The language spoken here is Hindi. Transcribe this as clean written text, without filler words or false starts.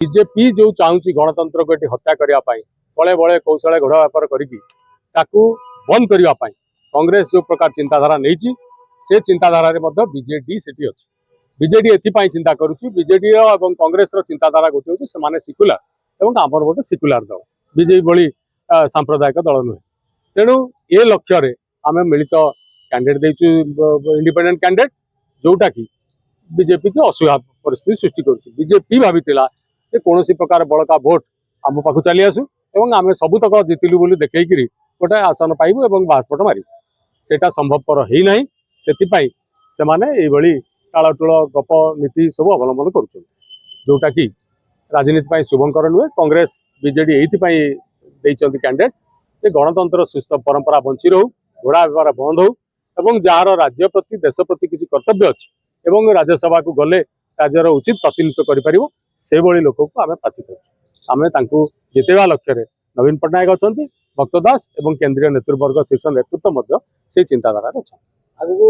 बीजेपी जो चाहूँगी गणतंत्र को हत्या करने बड़े बड़े कौशल घोड़ा व्यापार करके बंद करने कांग्रेस जो प्रकार चिंताधारा नहीं से चिंताधारा बीजेडी सेठी अच्छी बीजेडी एथपाई चिंता करुच्ची बीजेडी और कांग्रेस चिंताधारा गोटे हूँ से सिकुलर और आमर गोटे सिकुलर दल बीजेपी भली सांप्रदायिक दल नुहे तेणु ए लक्ष्य आम मिलित कैंडिडेट देचु इंडिपेंडेंट कैंडिडेट जोटा कि बीजेपी की असुविधा परिस्थिति सृष्टि करुच्ची बीजेपी भाभी कौन प्रकार बड़का भोट आम पाख चली आसू और आम सबुतक जितिलु बोली देखी गोटे आसन पाइबू और बासपट मारू सेटा संभवपर है ना से माने टालटूल गप नीति सब अवलंबन कर जोटा कि राजनीति शुभंकर नुहे कांग्रेस बीजेडी ये कैंडिडेट जे गणतंत्र सुस्थ परंपरा बंची रो घोड़ा व्यापार बंद हो जार राज्य प्रति देश प्रति किसी कर्तव्य अच्छी राज्यसभा को गले राज्यर उचित प्रतिनिधित्व कर लोक को आम प्रार्थी करें जितेवा लक्ष्य नवीन पट्टनायक अच्छा भक्त दास और केंद्रीय नेतृवर्ग शीर्ष नेतृत्व से चिंताधारा अच्छा।